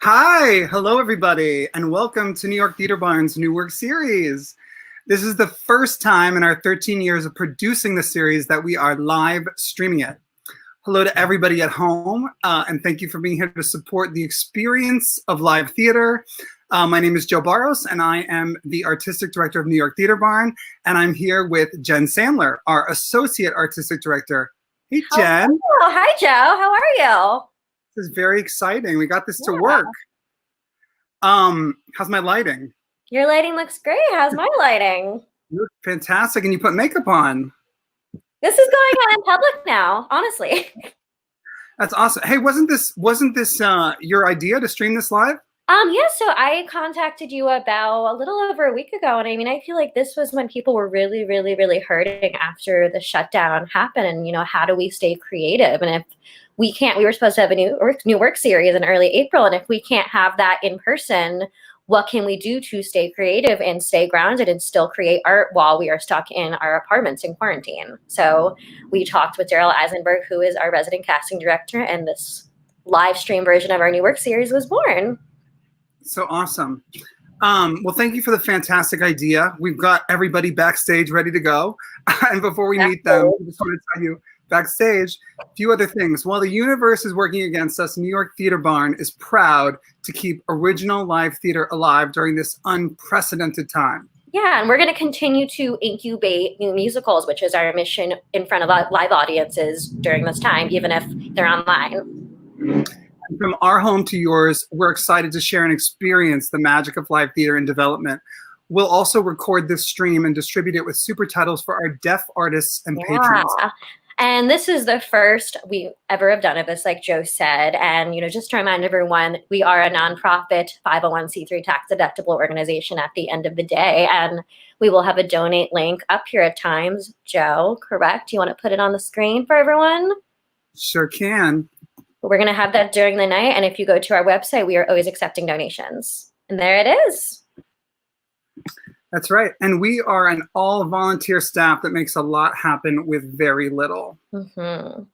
Hi, hello everybody, and welcome to New York Theater Barn's New Work Series. This is the first time in our 13 years of producing the series that we are live streaming it. Hello to everybody at home, and thank you for being here to support the experience of live theater. My name is Joe Barros, and I am the Artistic Director of New York Theater Barn, and I'm here with Jen Sandler, our Associate Artistic Director. Hey, Jen. Oh, hi, Joe. How are you? This is very exciting. We got this to work. How's my lighting? Your lighting looks great. How's my lighting? You look fantastic, and you put makeup on. This is going on in public now, honestly. That's awesome. Hey, wasn't this your idea to stream this live? Yeah, so I contacted you about a little over a week ago, and I mean, I feel like this was when people were really, really, really hurting after the shutdown happened, and how do we stay creative? And if we can't, we were supposed to have a new work series in early April, and if we can't have that in person, what can we do to stay creative and stay grounded and still create art while we are stuck in our apartments in quarantine? So we talked with Daryl Eisenberg, who is our resident casting director, and this live stream version of our new work series was born. So awesome. Well, thank you for the fantastic idea. We've got everybody backstage ready to go. And before we meet them, I just want to tell you backstage a few other things. While the universe is working against us, New York Theater Barn is proud to keep original live theater alive during this unprecedented time. Yeah, and we're going to continue to incubate new musicals, which is our mission in front of live audiences during this time, even if they're online. From our home to yours, we're excited to share and experience the magic of live theater and development. We'll also record this stream and distribute it with super titles for our deaf artists and patrons. And this is the first we ever have done of this, like Joe said. And, just to remind everyone, we are a nonprofit 501c3 tax-deductible organization at the end of the day. And we will have a donate link up here at times. Joe, correct? Do you want to put it on the screen for everyone? Sure can. We're going to have that during the night. And if you go to our website, we are always accepting donations. And there it is. That's right. And we are an all volunteer staff that makes a lot happen with very little. Mm-hmm.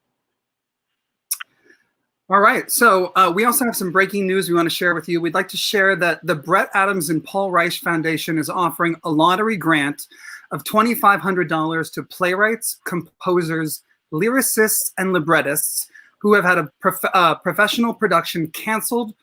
All right. So we also have some breaking news we want to share with you. We'd like to share that the Brett Adams and Paul Reich Foundation is offering a lottery grant of $2,500 to playwrights, composers, lyricists, and librettists who have had a professional production canceled,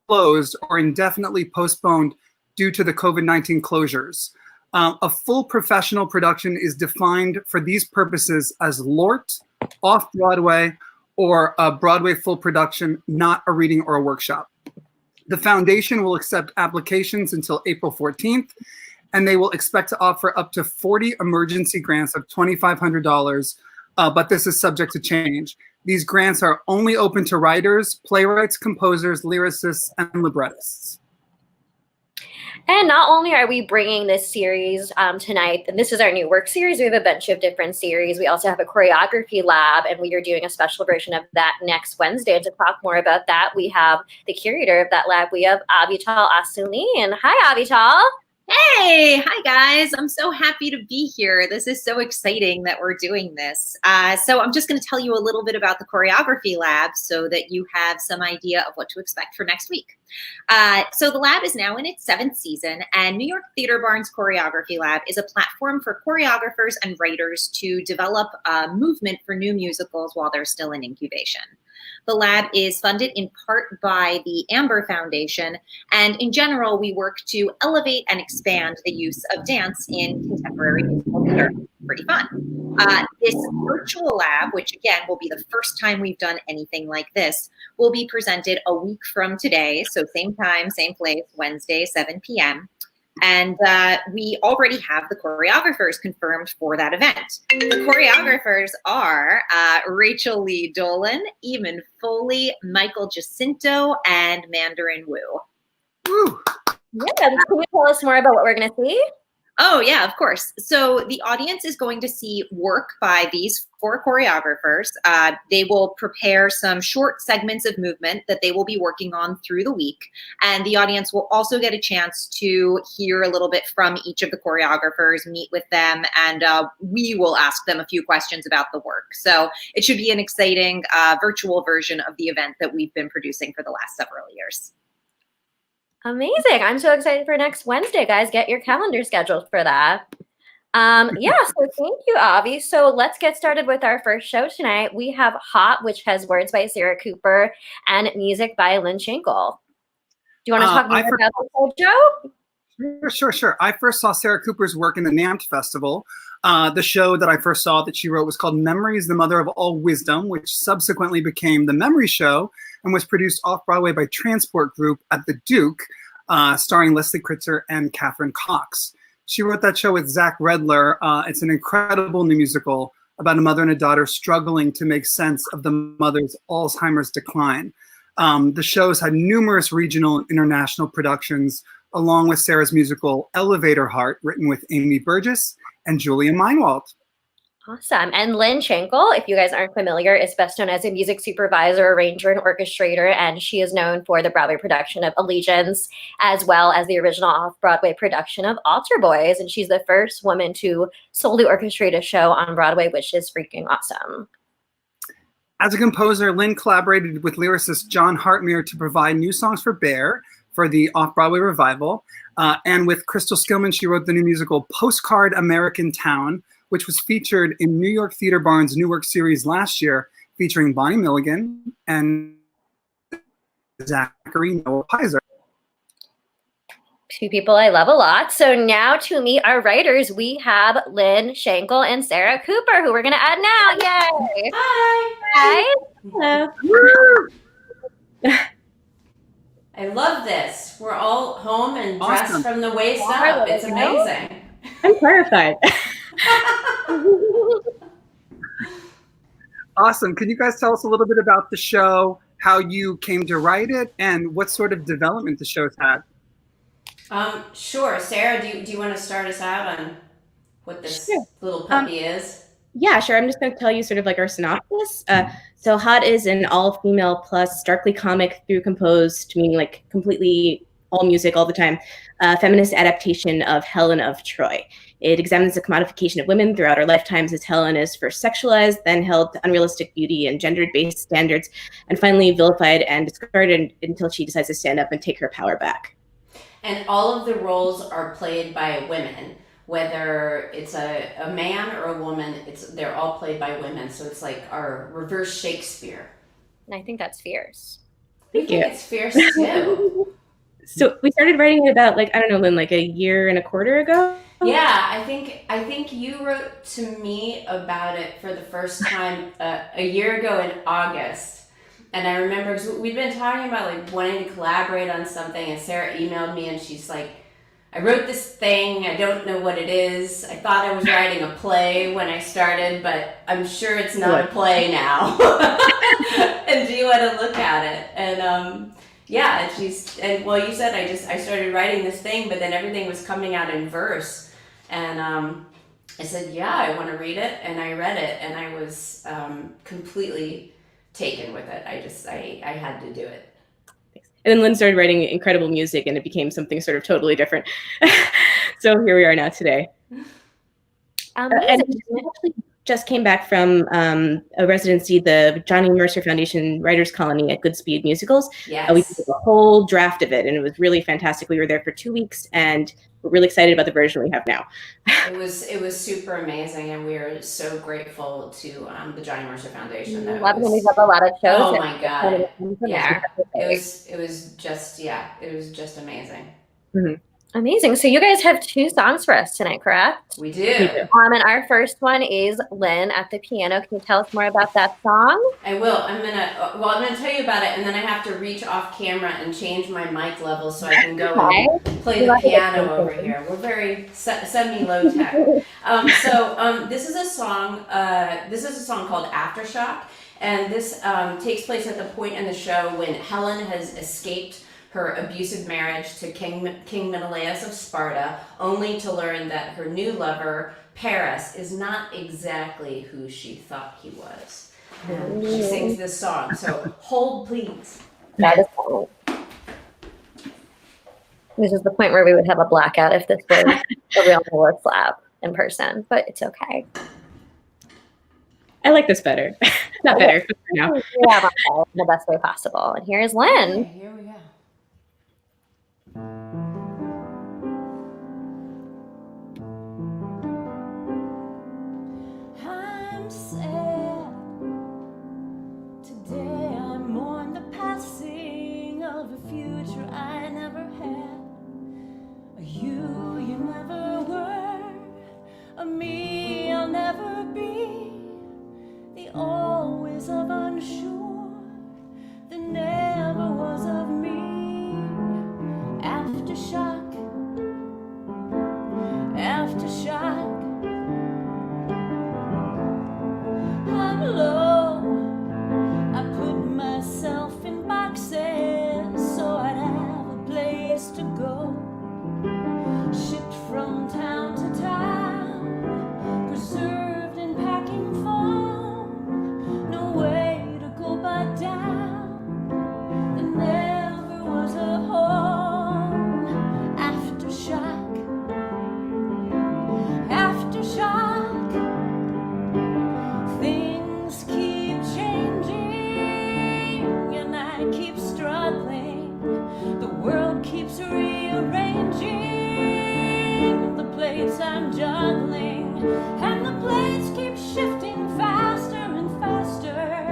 closed, or indefinitely postponed due to the COVID-19 closures. A full professional production is defined for these purposes as LORT, off-Broadway, or a Broadway full production, not a reading or a workshop. The foundation will accept applications until April 14th, and they will expect to offer up to 40 emergency grants of $2,500, but this is subject to change. These grants are only open to writers, playwrights, composers, lyricists, and librettists. And not only are we bringing this series tonight, and this is our new work series, we have a bunch of different series. We also have a choreography lab, and we are doing a special version of that next Wednesday. And to talk more about that, we have the curator of that lab. We have Avital Asulin. Hi, Avital. Hey, hi guys. I'm so happy to be here. This is so exciting that we're doing this. So I'm just going to tell you a little bit about the choreography lab so that you have some idea of what to expect for next week. So the lab is now in its 7th season, and New York Theater Barn's Choreography Lab is a platform for choreographers and writers to develop a movement for new musicals while they're still in incubation. The lab is funded in part by the Amber Foundation, and in general, we work to elevate and expand the use of dance in contemporary musical theater. Pretty fun. This virtual lab, which again will be the first time we've done anything like this, will be presented a week from today, so same time, same place, Wednesday, 7 p.m. And we already have the choreographers confirmed for that event. The choreographers are Rachel Lee Dolan, Eamon Foley, Michael Jacinto, and Mandarin Wu. Woo. Yeah, can you tell us more about what we're going to see? Oh, yeah, of course. So the audience is going to see work by these 4 choreographers. They will prepare some short segments of movement that they will be working on through the week. And the audience will also get a chance to hear a little bit from each of the choreographers, meet with them, and we will ask them a few questions about the work. So it should be an exciting virtual version of the event that we've been producing for the last several years. Amazing. I'm so excited for next Wednesday, guys. Get your calendar scheduled for that. Yeah, so thank you, Avi. So let's get started with our first show tonight. We have Hot, which has words by Sara Cooper and music by Lynne Shankel. Do you want to talk more about the whole show? Sure. I first saw Sara Cooper's work in the NAMT Festival. The show that I first saw that she wrote was called Memory is the Mother of All Wisdom, which subsequently became The Memory Show and was produced off-Broadway by Transport Group at the Duke, starring Leslie Kritzer and Catherine Cox. She wrote that show with Zach Redler. It's an incredible new musical about a mother and a daughter struggling to make sense of the mother's Alzheimer's decline. The show's had numerous regional and international productions, along with Sara's musical Elevator Heart, written with Amy Burgess and Julia Meinwald. Awesome. And Lynne Shankel, if you guys aren't familiar, is best known as a music supervisor, arranger, and orchestrator, and she is known for the Broadway production of Allegiance, as well as the original off-Broadway production of Altar Boys, and she's the first woman to solely orchestrate a show on Broadway, which is freaking awesome. As a composer, Lynne collaborated with lyricist John Hartmere to provide new songs for Bear for the off-Broadway revival, and with Crystal Skillman, she wrote the new musical Postcard American Town, which was featured in New York Theater Barn's Newark series last year, featuring Bonnie Milligan and Zachary Noah Pizer. Two people I love a lot. So now to meet our writers, we have Lynne Shankel and Sara Cooper, who we're going to add now. Yay! Hi! Hello. I love this. We're all home and dressed from the waist up. It's amazing. I'm terrified. Awesome. Can you guys tell us a little bit about the show, how you came to write it, and what sort of development the show's had? Sure. Sara, do you want to start us out on what this little puppy is? Yeah, sure. I'm just going to tell you sort of like our synopsis. So Hot is an all-female plus darkly comic through composed, meaning like completely all music all the time, feminist adaptation of Helen of Troy. It examines the commodification of women throughout our lifetimes as Helen is first sexualized, then held to unrealistic beauty and gender-based standards, and finally vilified and discarded until she decides to stand up and take her power back. And all of the roles are played by women, whether it's a man or a woman, they're all played by women. So it's like our reverse Shakespeare. And I think that's fierce. I think it's fierce too. So we started writing it about like, I don't know, Lynne, like a year and a quarter ago? Yeah, I think you wrote to me about it for the first time a year ago in August. And I remember, because we'd been talking about like wanting to collaborate on something, and Sara emailed me and she's like, I wrote this thing, I don't know what it is. I thought I was writing a play when I started, but I'm sure it's not a play now. And do you want to look at it? And yeah, and well, you said I started writing this thing, but then everything was coming out in verse. And I said, yeah, I want to read it. And I read it, and I was completely taken with it. I had to do it. And then Lynne started writing incredible music, and it became something sort of totally different. So here we are now today. And we actually just came back from a residency, the Johnny Mercer Foundation Writers Colony at Goodspeed Musicals. Yes. We did a whole draft of it, and it was really fantastic. We were there for 2 weeks, and we're really excited about the version we have now. It was super amazing, and we are so grateful to the Johnny Mercer Foundation. We love a lot of shows. Oh my God! Yeah, it was just amazing. Mm-hmm. Amazing. So you guys have 2 songs for us tonight, correct? We do. And our first one is Lynne at the piano. Can you tell us more about that song? I will. I'm gonna tell you about it, and then I have to reach off camera and change my mic level so I can go and play the piano over here. We're very semi-low tech. This is a song. This is a song called Aftershock, and this takes place at the point in the show when Helen has escaped her abusive marriage to King Menelaus of Sparta, only to learn that her new lover, Paris, is not exactly who she thought he was. And she sings this song, so hold please. That is cool. This is the point where we would have a blackout if this was a real Lower Slab in person, but it's okay. I like this better. Not better, but for now. Yeah, the best way possible. And here is Lynne. Okay, here we go. Today I mourn the passing of a future I never had. You never were. A me I'll never be. The always of unsure. The never was of me. Aftershock. Aftershock. I'm low. I put myself in boxes so I'd have a place to go. Shipped from town to town, preserved in packing foam. No way to go but down. There never was a home. Aftershock. Aftershock. Things keep changing and I keep struggling. The world keeps rearranging the plates I'm juggling, and the plates keep shifting faster and faster.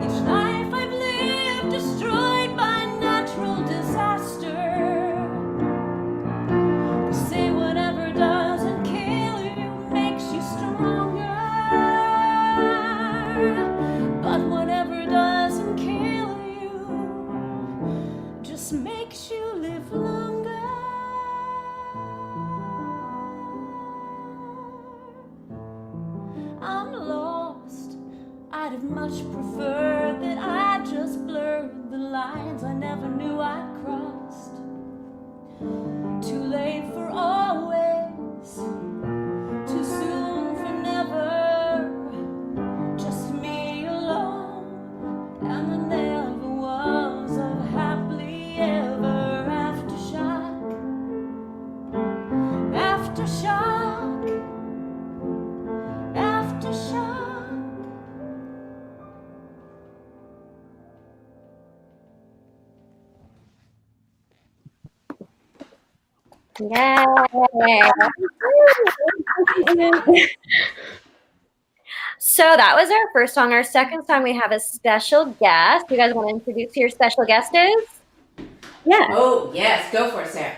Each life I've lived destroyed by natural disaster. They say whatever doesn't kill you makes you stronger, but whatever doesn't kill you just makes you live longer. I'm lost. I'd have much preferred that I just blurred the lines I never knew I crossed. Too late for always, too soon for never. Just me alone, and the never was of happily ever. Aftershock. Aftershock. Aftershock. Yay. So that was our first song. Our second song, we have a special guest. You guys want to introduce who your special guest is? Yeah. Oh, yes. Go for it, Sarah.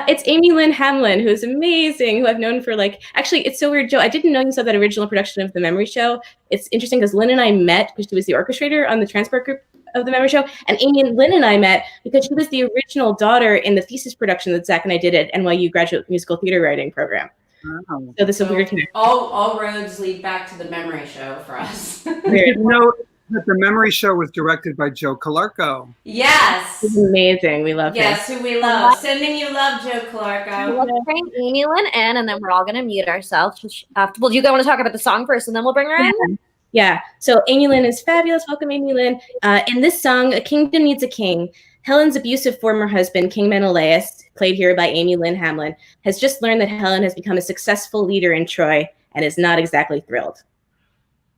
It's Amy Lynn Hamlin, who's amazing, who I've known for actually, it's so weird, Joe. I didn't know you saw that original production of The Memory Show. It's interesting because Lynn and I met because she was the orchestrator on the transport group of The Memory Show. And Amy and Lynn and I met because she was the original daughter in the thesis production that Zach and I did at NYU Graduate Musical Theater Writing Program. Wow. So this is weird. All roads lead back to The Memory Show for us. Did you know that The Memory Show was directed by Joe Calarco? Yes. It's amazing. We love Yes, who we love. Sending you love, Joe Calarco. Let's bring Amy Lynn in, and then we're all going to mute ourselves. Well, you guys want to talk about the song first, and then we'll bring her in? Yeah. So Amy Lynn is fabulous. Welcome, Amy Lynn. In this song, A Kingdom Needs a King, Helen's abusive former husband, King Menelaus, played here by Amy Lynn Hamlin, has just learned that Helen has become a successful leader in Troy and is not exactly thrilled.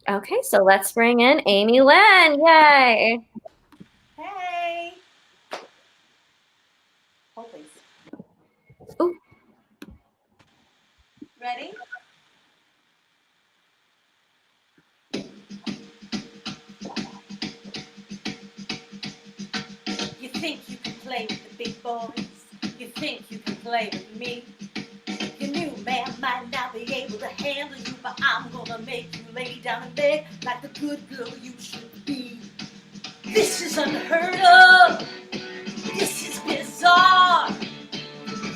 Okay, so let's bring in Amy Lynn. Yay. Hey. Hold please. Ooh. Ready? You think you can play with the big boys? You think you can play with me? Your new man might not be able to handle you, but I'm gonna make you lay down and beg like the good girl you should be. This is unheard of. This is bizarre.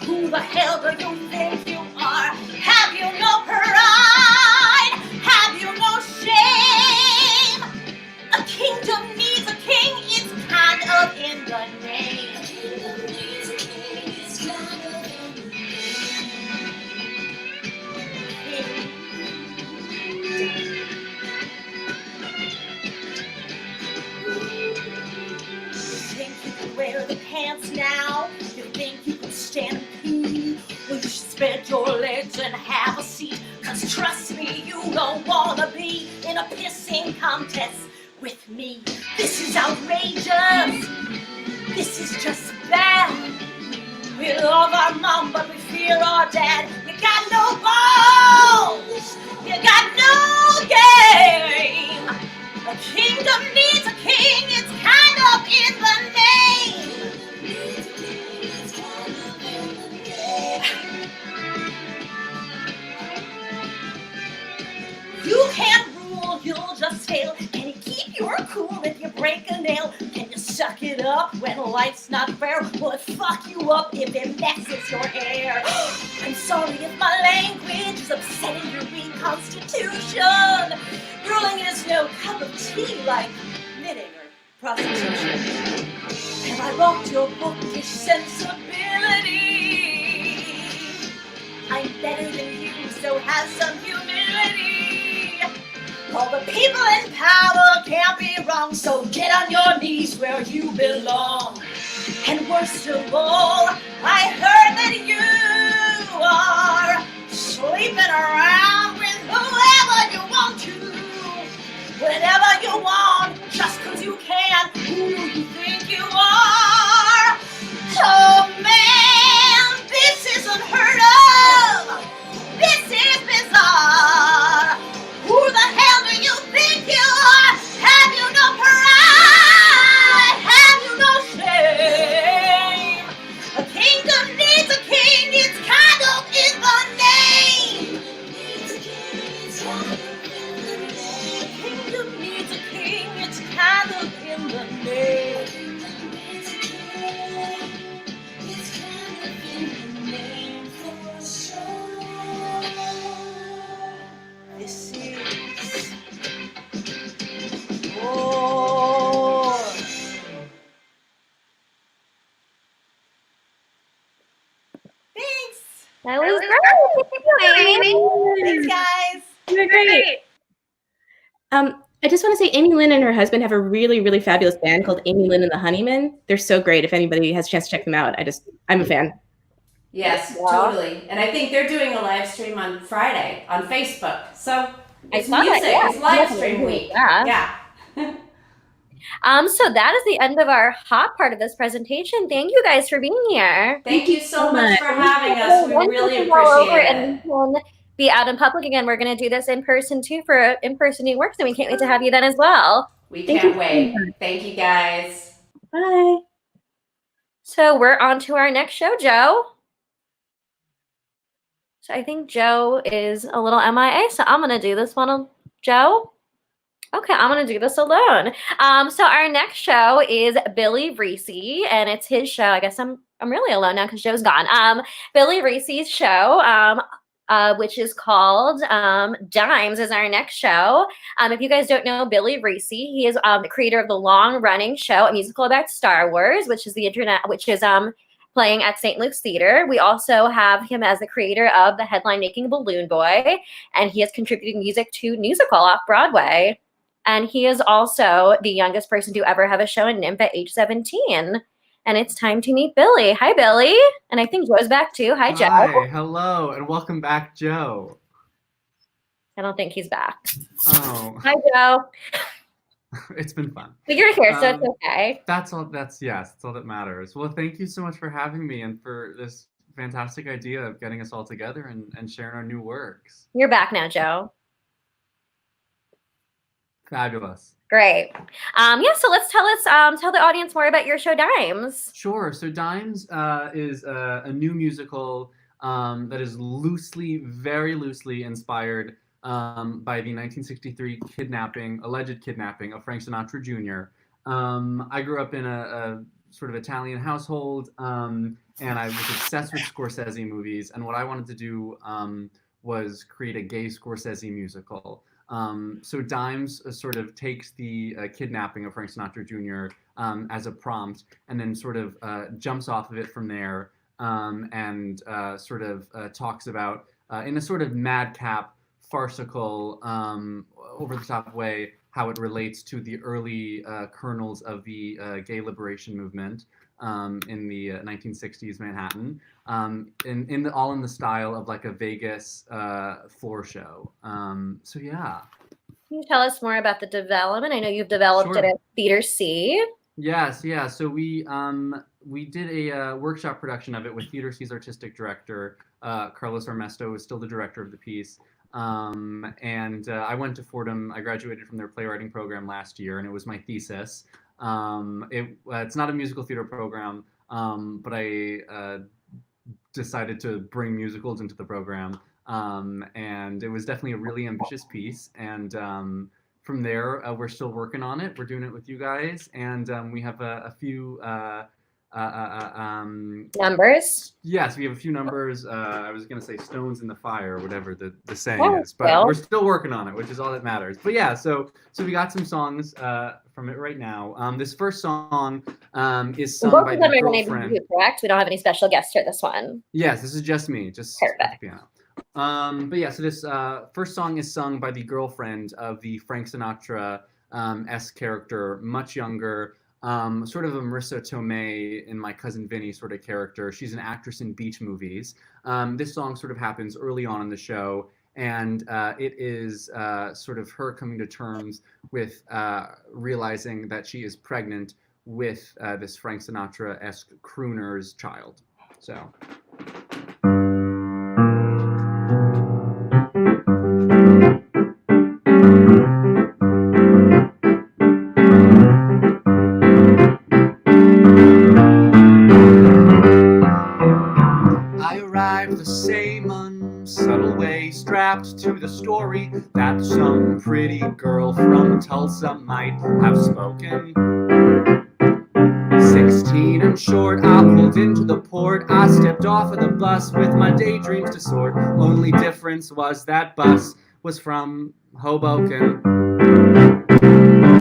Who the hell do you think you are? Have you no pride? Have you no shame? A kingdom needs a king. It's kind of in the name. A kingdom needs a king. It's kind of in the name. You think you can wear the pants now? You think you can stand and pee? Well, you should spread your legs and have a seat. Cause trust me, you don't wanna be in a pissing contest with me. This is outrageous. This is just bad. We love our mom, but we fear our dad. You got no balls. You got no game. A kingdom needs a king, it's kind of in the name. You can't rule, you'll just fail. Can you keep your cool if you break a nail? Can you suck it up when life's not fair? Will it fuck you up if it messes your hair? I'm sorry if my language is upsetting your weak constitution. Ruling is no cup of tea like knitting or prostitution. Have I rocked your bookish sensibility? I'm better than you, so have some humility. All the people in power can't be wrong, so get on your knees where you belong. And worst of all, I heard that you are sleeping around with whoever you want to, whenever you want, just 'cause you can. Who do you think you are? Oh man, this is unheard of. This is bizarre. Who the hell do you think you are? Have you no pride? Have you no shame? A kingdom needs a king, it's kind of in the name. A kingdom needs a king, it's kind of in the name. It's kind of in the name for sure. This is war. Thanks. That was great. Thanks, guys. You're great. I just want to say Amy Lynne and her husband have a really, really fabulous band called Amy Lynne and the Honeymen. They're so great. If anybody has a chance to check them out, I'm a fan. Yes, totally. And I think they're doing a live stream on Friday on Facebook. So it's saw that, music. yeah. It's live stream week. Yeah. Yeah. So that is the end of our hot part of this presentation. Thank you guys for being here. Thank you so much for having us. We really All over, appreciate and it. we can be out in public again. We're going to do this in person too for in-person new works, and we can't wait to have you then as well. We Thank can't you. wait. Thank you, guys. Bye. So we're on to our next show, Joe. So I think Joe is a little MIA, so I'm going to do this one. Joe? Okay, I'm going to do this alone. So our next show is Billy Recce, and it's his show. I guess I'm really alone now because Joe's gone. Billy Recce's show, which is called Dimes, is our next show. If you guys don't know Billy Recce, he is the creator of the long-running show, a musical about Star Wars, which is playing at St. Luke's Theater. We also have him as the creator of the headline-making Balloon Boy, and he has contributed music to musical off-Broadway. And he is also the youngest person to ever have a show in NIMP at age 17. And it's time to meet Billy. Hi, Billy. And I think Joe's back too. Hi, Joe. Hi, hello, and welcome back, Joe. I don't think he's back. Oh, Hi, Joe. it's been fun. But you're here, so it's okay. That's all that matters. Well, thank you so much for having me and for this fantastic idea of getting us all together and sharing our new works. You're back now, Joe. Fabulous. Great. So let's tell the audience more about your show, Dimes. Sure. So Dimes is a new musical that is very loosely inspired by the 1963 alleged kidnapping of Frank Sinatra Jr. I grew up in a sort of Italian household, and I was obsessed with Scorsese movies. And what I wanted to do was create a gay Scorsese musical. So Dimes sort of takes the kidnapping of Frank Sinatra Jr. As a prompt, and then sort of jumps off of it from there, and sort of talks about, in a sort of madcap, farcical, over-the-top way, how it relates to the early kernels of the gay liberation movement in the 1960s Manhattan, all in the style of like a Vegas floor show. So yeah. Can you tell us more about the development? I know you've developed it at Theater C. Yes, yeah. So we did a workshop production of it with Theater C's artistic director, Carlos Armesto, who is still the director of the piece. And I went to Fordham. I graduated from their playwriting program last year, and it was my thesis. It's not a musical theater program, but I decided to bring musicals into the program. And it was definitely a really ambitious piece. And from there, we're still working on it. We're doing it with you guys. And we have a few numbers. Yes, we have a few numbers. I was going to say stones in the fire, whatever the saying Oh, is. But well. we're still working on it, which is all that matters. But yeah, so we got some songs from it right now. This first song is sung Both by of them the are going to girlfriend. be correct. We don't have any special guests for this one. Yes, this is just me, just Perfect. the piano. But yeah, so this first song is sung by the girlfriend of the Frank Sinatra esque character, much younger, sort of a Marissa Tomei in My Cousin Vinny sort of character. She's an actress in beach movies. This song sort of happens early on in the show, and it is sort of her coming to terms with realizing that she is pregnant with this Frank Sinatra-esque crooner's child. So. The same unsubtle way, strapped to the story that some pretty girl from Tulsa might have spoken. 16 and short, I pulled into the port. I stepped off of the bus with my daydreams to sort. Only difference was that bus was from Hoboken.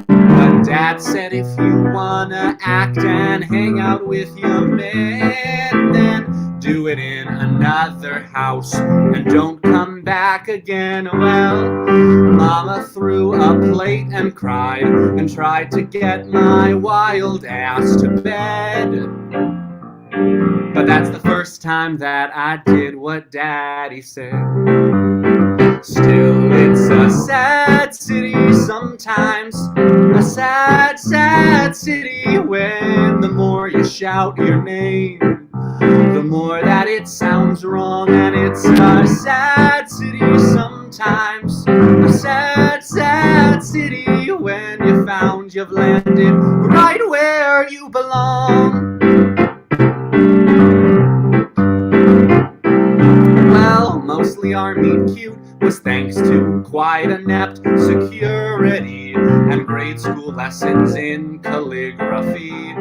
But Dad said if you wanna act and hang out with your man, then do it in another house and don't come back again. Well, Mama threw a plate and cried and tried to get my wild ass to bed. But that's the first time that I did what Daddy said. Still, it's a sad city sometimes, a sad, sad city when the more you shout your name, the more that it sounds wrong. And it's a sad city sometimes, a sad, sad city when you found you've landed right where you belong. Well, mostly our meet cute was thanks to quite inept security and grade school lessons in calligraphy.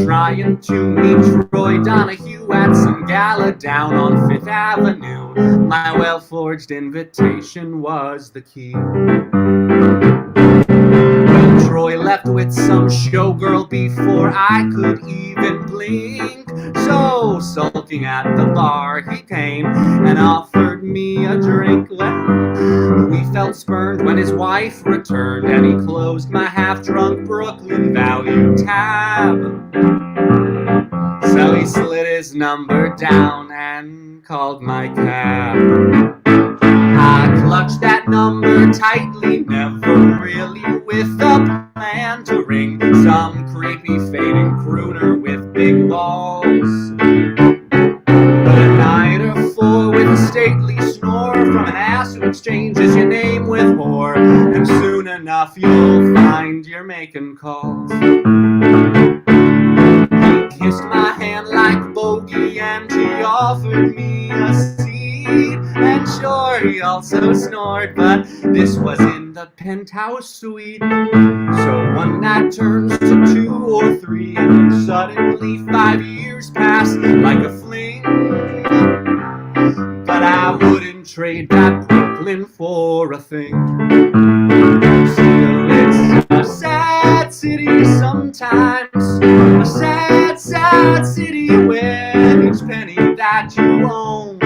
Trying to meet Troy Donahue at some gala down on Fifth Avenue. My well-forged invitation was the key. Well, Troy left with some showgirl before I could even blink. So, sulking at the bar, he came and offered me a drink. Well, we felt spurned when his wife returned, and he closed my half-drunk Brooklyn value tab. So he slid his number down and called my cab. I clutched that number tightly, never really with a plan to ring some creepy fading crooner with big balls. But a night or four with a stately snore from an ass who exchanges your name with whore, and soon enough you'll find you're making calls. He kissed my hand like bogey and he offered me a seat, and sure he also snored, but this was in the penthouse suite. So one night turns to 2 or 3, and then suddenly 5 years pass like a fling. But I wouldn't trade that Brooklyn for a thing. Still, it's a sad city sometimes, a sad, sad city when each penny that you own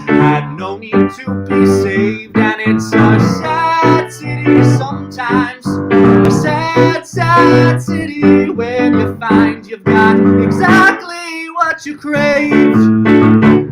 had no need to be saved. And it's a sad city sometimes, a sad, sad city when you find you've got exactly what you craved.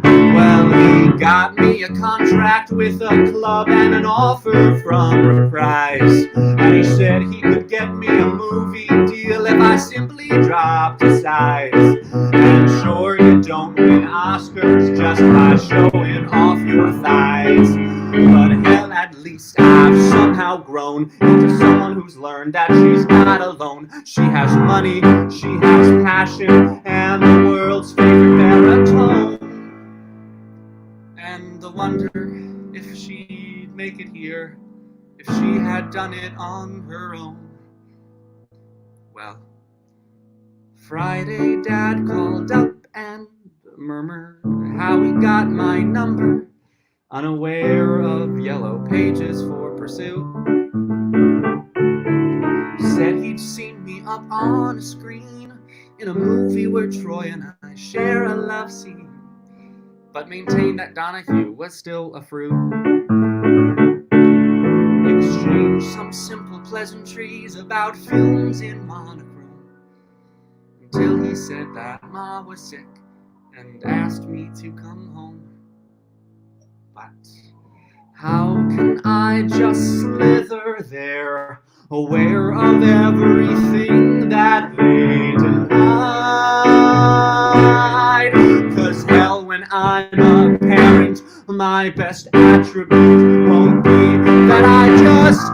Well, he got me a contract with a club and an offer from Reprise, and he said he could would get me a movie deal if I simply dropped a size. And sure, you don't win Oscars just by showing off your thighs. But hell, at least I've somehow grown into someone who's learned that she's not alone. She has money, she has passion, and the world's favorite baritone. And the wonder if she'd make it here, if she had done it on her own. Well, Friday Dad called up and murmured how he got my number, unaware of yellow pages for pursuit. Said he'd seen me up on a screen in a movie where Troy and I share a love scene, but maintained that Donahue was still a fruit. Exchanged some simple pleasantries about films in monochrome, until he said that Ma was sick and asked me to come home. But how can I just slither there, aware of everything that they denied? 'Cause hell, when I'm a parent, my best attribute won't be that I just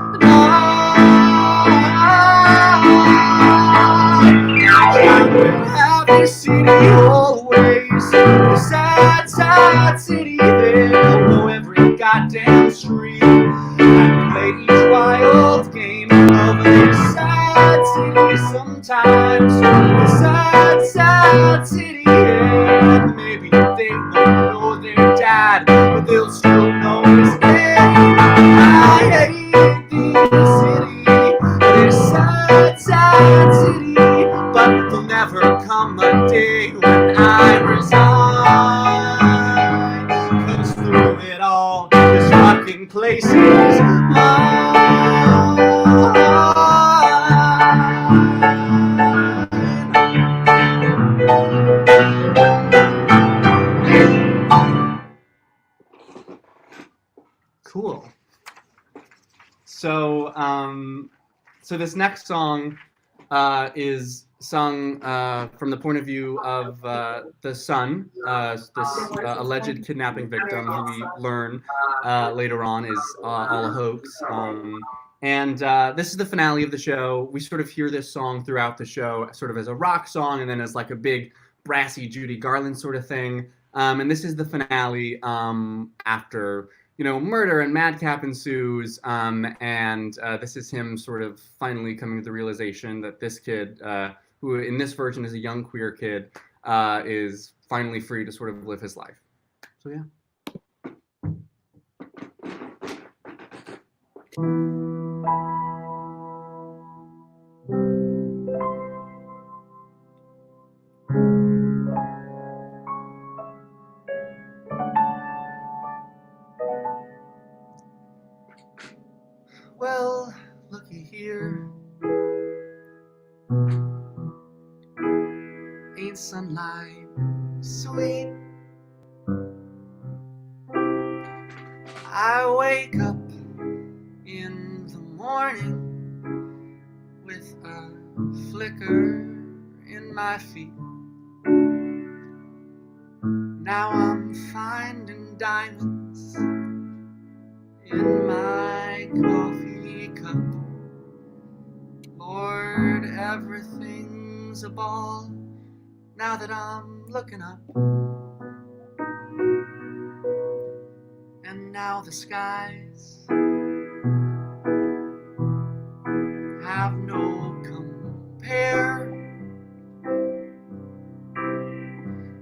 happy city always, the sad, sad city. They'll know every goddamn street and play each wild game of this sad city sometimes. The sad, sad city, yeah. Maybe they won't know their dad, but they'll still know his name. I hate the city, this sad, sad city, but there'll never come a day when I resign. 'Cause through it all, this fucking place is mine. Cool. So this next song is sung from the point of view of the son, this alleged kidnapping victim, who we learn later on is all a hoax. And this is the finale of the show. We sort of hear this song throughout the show, sort of as a rock song, and then as like a big brassy Judy Garland sort of thing. And this is the finale after, you know, murder and madcap ensues, and this is him sort of finally coming to the realization that this kid, who in this version is a young queer kid, is finally free to sort of live his life. So yeah. Well, looky here. Ain't sunlight sweet? I wake up in the morning with a flicker in my feet. Now I'm finding diamonds in my coffee cup. Lord, everything's a ball now that I'm looking up. And now the skies have no compare,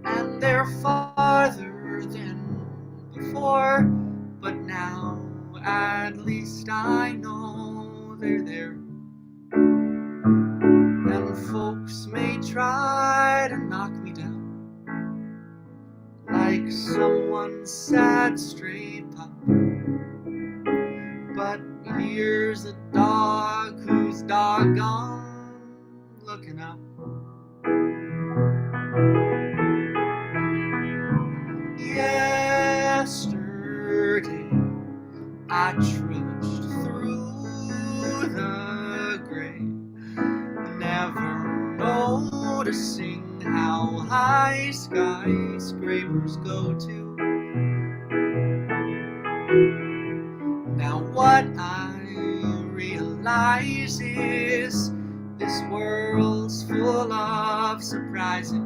and they're farther than before, but now at least I know they're there. And folks may try to knock me down like someone's sad stray pup, but here's a dog who's doggone looking up. Yesterday I trudged through the gray to sing how high skyscrapers go to. Now what I realize is this world's full of surprises.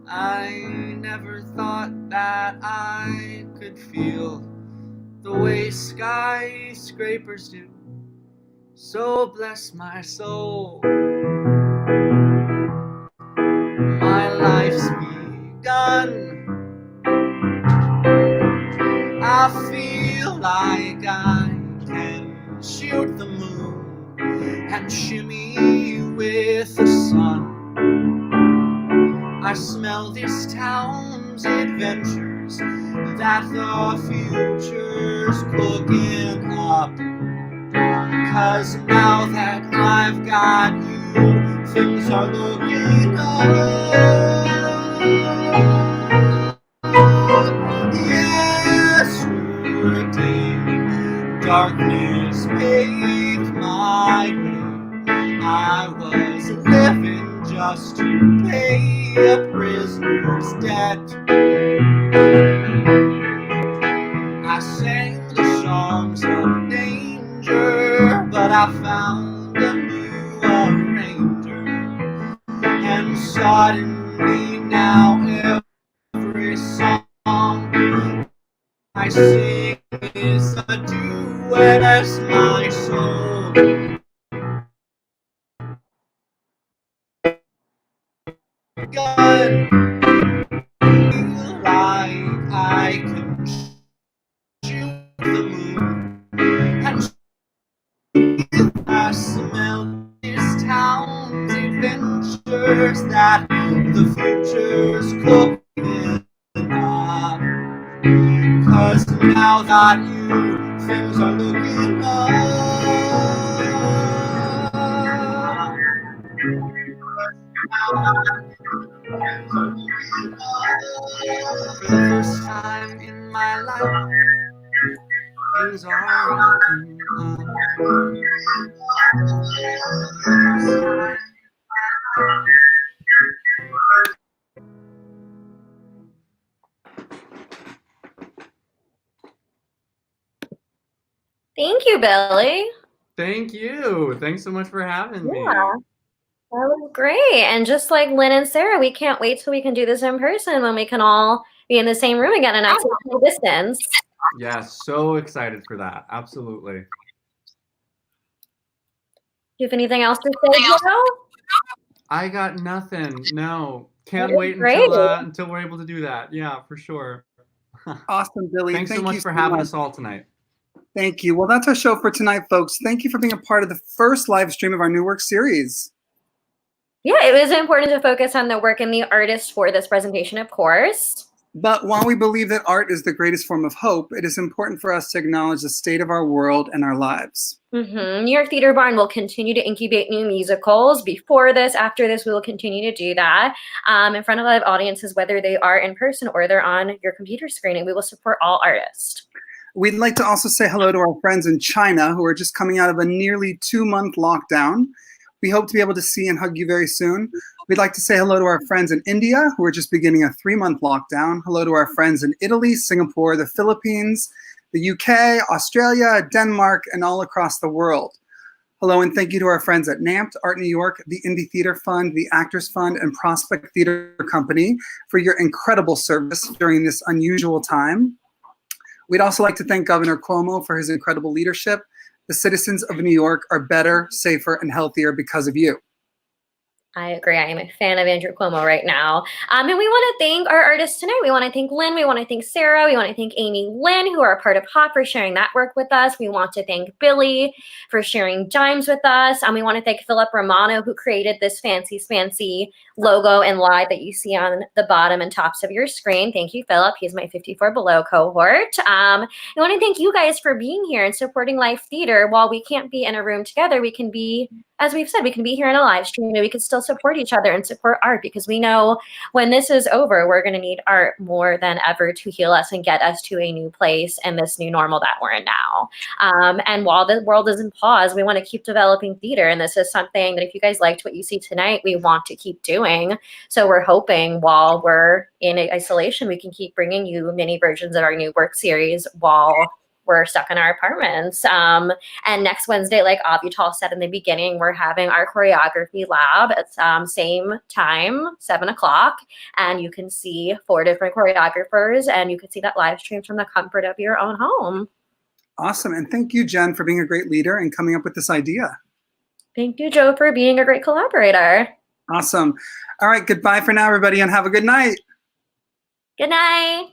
I never thought that I could feel the way skyscrapers do. So bless my soul. My life's begun. I feel like I can shoot the moon and shimmy with the sun. I smell this town's adventures that the future's cooking up. 'Cause now that I've got you, things are looking up. Yesterday, darkness paved my way. I was living just to pay a prisoner's debt. I sang the songs of danger, but I found a new arranger. And suddenly now every song I sing is a duet as my soul. Gun, like I can shoot the moon, and I smell this town's adventures that the future's cooking up. 'Cause now that you, things are looking up. For the first time in my life, things are looking up. Thank you, Billy. Thank you. Thanks so much for having me. Yeah. That was great. And just like Lynne and Sara, we can't wait till we can do this in person when we can all be in the same room again and at social distance. Yeah, so excited for that. Absolutely. Do you have anything else to say, Joe? I got nothing. No. Can't That is wait great. until we're able to do that. Yeah, for sure. Awesome, Billy. Thanks so Thank much you for so having much. us all tonight. Thank you. Well, that's our show for tonight, folks. Thank you for being a part of the first live stream of our new work series. Yeah, it was important to focus on the work and the artist for this presentation, of course. But while we believe that art is the greatest form of hope, it is important for us to acknowledge the state of our world and our lives. New York Theater Barn will continue to incubate new musicals. Before this, after this, we will continue to do that in front of live audiences, whether they are in person or they're on your computer screen, and we will support all artists. We'd like to also say hello to our friends in China who are just coming out of a nearly 2-month lockdown. We hope to be able to see and hug you very soon. We'd like to say hello to our friends in India who are just beginning a 3-month lockdown. Hello to our friends in Italy, Singapore, the Philippines, the UK, Australia, Denmark, and all across the world. Hello and thank you to our friends at NAMPT, Art New York, the Indie Theater Fund, the Actors Fund, and Prospect Theater Company for your incredible service during this unusual time. We'd also like to thank Governor Cuomo for his incredible leadership. The citizens of New York are better, safer, and healthier because of you. I agree. I am a fan of Andrew Cuomo right now. And we want to thank our artists tonight. We want to thank Lynne. We want to thank Sara. We want to thank Amy Lynn, who are a part of HOT, for sharing that work with us. We want to thank Billy for sharing Jimes with us. And we want to thank Philip Romano, who created this fancy logo and live that you see on the bottom and tops of your screen. Thank you, Philip. He's my 54 Below cohort. I want to thank you guys for being here and supporting live theater. While we can't be in a room together, we can be as we've said, we can be here in a live stream and we can still support each other and support art, because we know when this is over, we're going to need art more than ever to heal us and get us to a new place and this new normal that we're in now. And while the world is in pause, we want to keep developing theater. And this is something that if you guys liked what you see tonight, we want to keep doing. So we're hoping while we're in isolation, we can keep bringing you mini versions of our new work series while we're stuck in our apartments. And next Wednesday, like Avital said in the beginning, we're having our choreography lab at same time, 7 o'clock. And you can see 4 different choreographers and you can see that live stream from the comfort of your own home. Awesome. And thank you, Jen, for being a great leader and coming up with this idea. Thank you, Joe, for being a great collaborator. Awesome. All right. Goodbye for now, everybody, and have a good night. Good night.